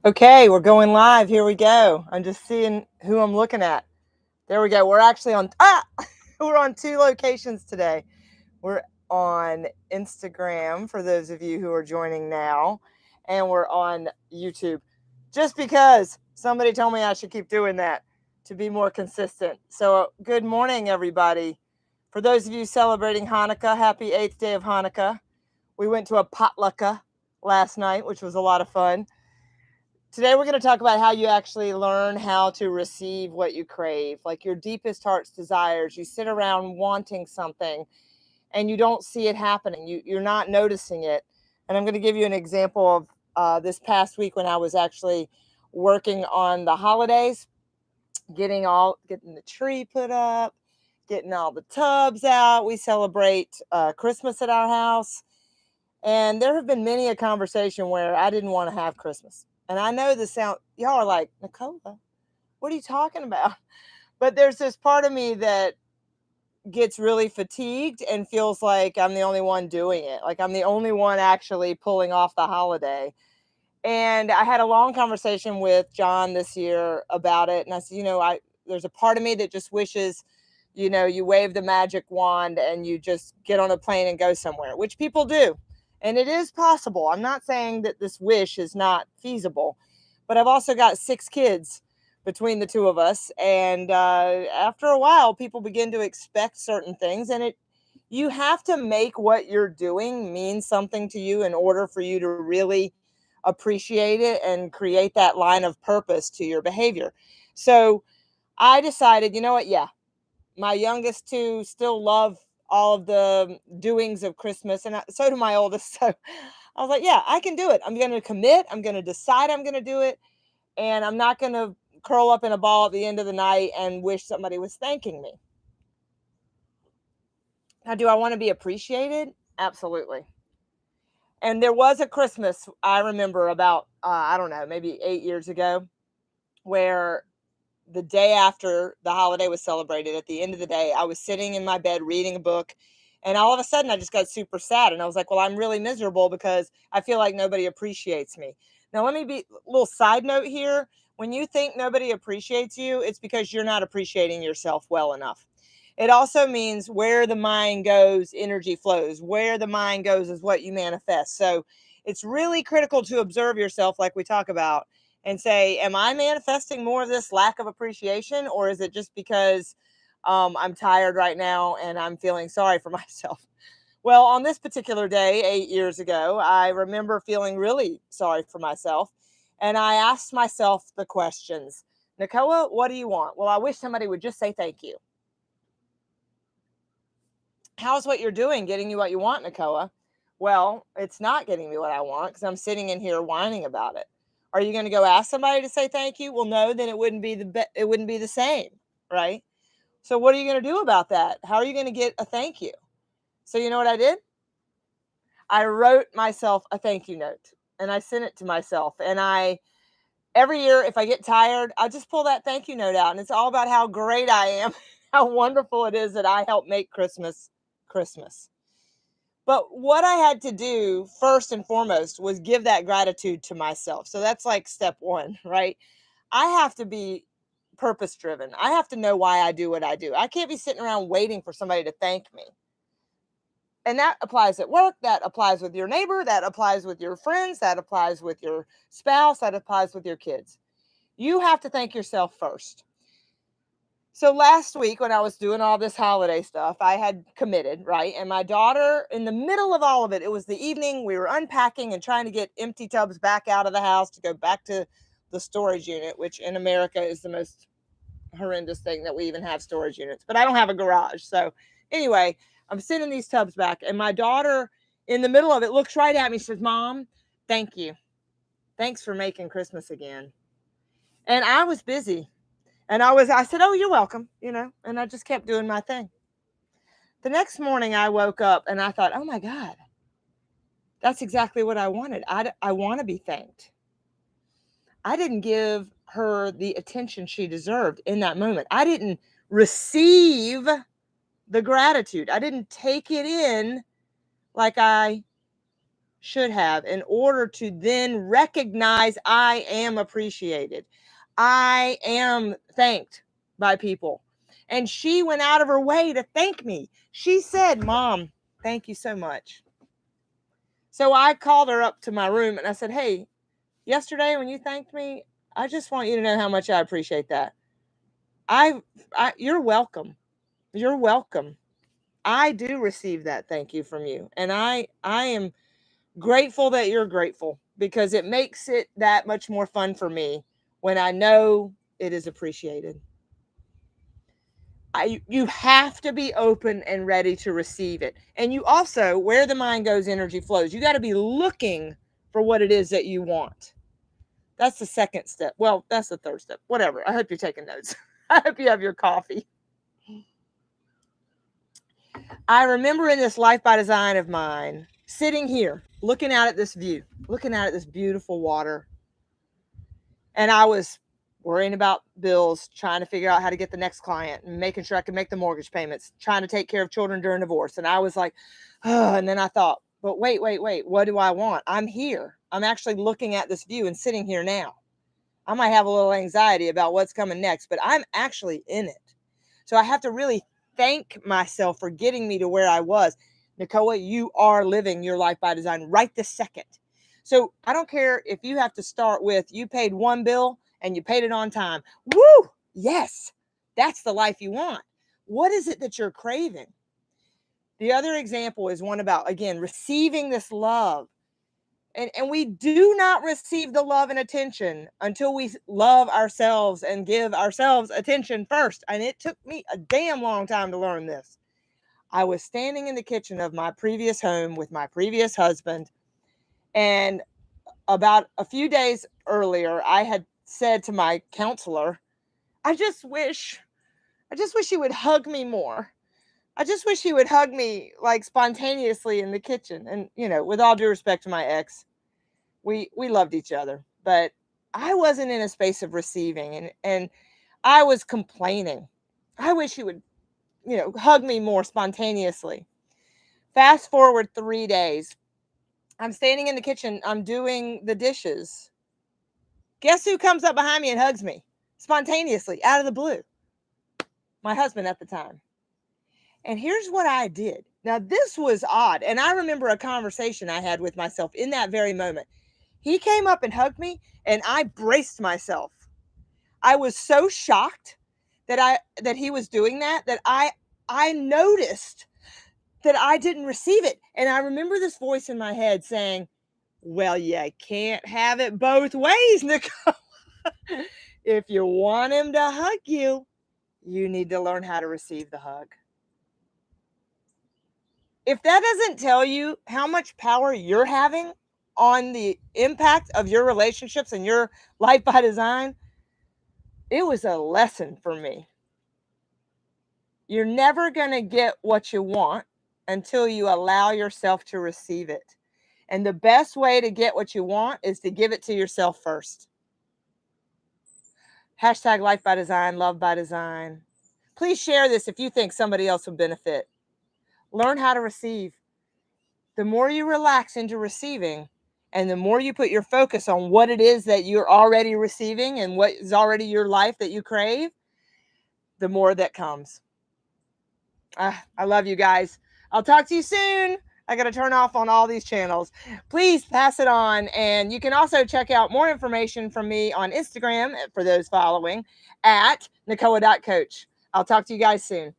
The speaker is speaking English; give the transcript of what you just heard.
Okay, we're going live. Here we go. I'm just seeing who I'm looking at. There we go. We're actually on we're on 2 locations today. We're on Instagram for those of you who are joining now, and we're on YouTube. Just because somebody told me I should keep doing that to be more consistent. So, good morning everybody. For those of you celebrating Hanukkah, happy 8th day of Hanukkah. We went to a potluck last night, which was a lot of fun. Today, we're going to talk about how you actually learn how to receive what you crave, like your deepest heart's desires. You sit around wanting something and you don't see it happening. You're not noticing it. And I'm going to give you an example of this past week when I was actually working on the holidays, getting the tree put up, getting all the tubs out. We celebrate Christmas at our house. And there have been many a conversation where I didn't want to have Christmas. And I know y'all are like, Nicola, what are you talking about? But there's this part of me that gets really fatigued and feels like I'm the only one doing it. Like I'm the only one actually pulling off the holiday. And I had a long conversation with John this year about it. And I said, there's a part of me that just wishes, you wave the magic wand and you just get on a plane and go somewhere, which people do. And it is possible. I'm not saying that this wish is not feasible, but I've also got 6 kids between the two of us. And after a while, people begin to expect certain things. And you have to make what you're doing mean something to you in order for you to really appreciate it and create that line of purpose to your behavior. So I decided, you know what? Yeah, my youngest 2 still love all of the doings of Christmas, and so do my oldest. So I was like, yeah, I can do it. I'm going to commit. I'm going to decide I'm going to do it. And I'm not going to curl up in a ball at the end of the night and wish somebody was thanking me. Now, do I want to be appreciated? Absolutely. And there was a Christmas, I remember about, I don't know, maybe 8 years ago, where the day after the holiday was celebrated, at the end of the day, I was sitting in my bed reading a book, and all of a sudden I just got super sad. And I was like, well, I'm really miserable because I feel like nobody appreciates me. Now, let me be a little side note here. When you think nobody appreciates you, it's because you're not appreciating yourself well enough. It also means where the mind goes, energy flows. Where the mind goes is what you manifest. So it's really critical to observe yourself, like we talk about, and say, am I manifesting more of this lack of appreciation, or is it just because I'm tired right now and I'm feeling sorry for myself? Well, on this particular day, 8 years ago, I remember feeling really sorry for myself. And I asked myself the questions, Nicola, what do you want? Well, I wish somebody would just say thank you. How's what you're doing getting you what you want, Nicola? Well, it's not getting me what I want because I'm sitting in here whining about it. Are you going to go ask somebody to say thank you? Well, no, then it wouldn't be the same, right? So what are you going to do about that? How are you going to get a thank you? So you know what I did? I wrote myself a thank you note and I sent it to myself. And every year, if I get tired, I just pull that thank you note out. And it's all about how great I am, how wonderful it is that I help make Christmas Christmas. But what I had to do first and foremost was give that gratitude to myself. So that's like step 1, right? I have to be purpose driven. I have to know why I do what I do. I can't be sitting around waiting for somebody to thank me. And that applies at work, that applies with your neighbor, that applies with your friends, that applies with your spouse, that applies with your kids. You have to thank yourself first. So last week when I was doing all this holiday stuff, I had committed, right? And my daughter, in the middle of all of it, it was the evening, we were unpacking and trying to get empty tubs back out of the house to go back to the storage unit, which in America is the most horrendous thing that we even have storage units. But I don't have a garage. So anyway, I'm sending these tubs back. And my daughter, in the middle of it, looks right at me. She says, Mom, thank you. Thanks for making Christmas again. And I was busy. And I said, oh, you're welcome, and I just kept doing my thing. The next morning I woke up and I thought, oh my God, that's exactly what I wanted. I want to be thanked. I didn't give her the attention she deserved in that moment. I didn't receive the gratitude. I didn't take it in like I should have in order to then recognize I am appreciated. I am thanked by people. And she went out of her way to thank me. She said, Mom, thank you so much. So I called her up to my room and I said, hey, yesterday when you thanked me, I just want you to know how much I appreciate that. You're welcome. You're welcome. I do receive that thank you from you. And I am grateful that you're grateful, because it makes it that much more fun for me when I know it is appreciated. You have to be open and ready to receive it. And you also, where the mind goes, energy flows. You got to be looking for what it is that you want. That's the second step. Well, that's the third step. Whatever. I hope you're taking notes. I hope you have your coffee. I remember in this Life by Design of mine, sitting here, looking out at this view, looking out at this beautiful water. And I was worrying about bills, trying to figure out how to get the next client and making sure I could make the mortgage payments, trying to take care of children during divorce. And I was like, oh, and then I thought, but wait, what do I want? I'm here. I'm actually looking at this view and sitting here now. I might have a little anxiety about what's coming next, but I'm actually in it. So I have to really thank myself for getting me to where I was. NICOA, you are living your life by design right this second. So I don't care if you have to start with, you paid one bill and you paid it on time. Woo! Yes, that's the life you want. What is it that you're craving? The other example is one about, again, receiving this love. And we do not receive the love and attention until we love ourselves and give ourselves attention first. And it took me a damn long time to learn this. I was standing in the kitchen of my previous home with my previous husband. And about a few days earlier, I had said to my counselor, I just wish he would hug me more. I just wish he would hug me like spontaneously in the kitchen. And, with all due respect to my ex, we loved each other, but I wasn't in a space of receiving, and I was complaining. I wish he would, hug me more spontaneously. Fast forward 3 days. I'm standing in the kitchen. I'm doing the dishes. Guess who comes up behind me and hugs me spontaneously out of the blue? My husband at the time. And here's what I did. Now, this was odd. And I remember a conversation I had with myself in that very moment. He came up and hugged me, and I braced myself. I was so shocked that he was doing that I noticed that I didn't receive it. And I remember this voice in my head saying, well, you can't have it both ways, Nicole. If you want him to hug you, you need to learn how to receive the hug. If that doesn't tell you how much power you're having on the impact of your relationships and your life by design, it was a lesson for me. You're never going to get what you want until you allow yourself to receive it. And the best way to get what you want is to give it to yourself first. Hashtag life by design, love by design. Please share this if you think somebody else would benefit. Learn how to receive. The more you relax into receiving, and the more you put your focus on what it is that you're already receiving and what is already your life that you crave, the more that comes. I love you guys. I'll talk to you soon. I got to turn off on all these channels. Please pass it on. And you can also check out more information from me on Instagram for those following at NICOA.COACH. I'll talk to you guys soon.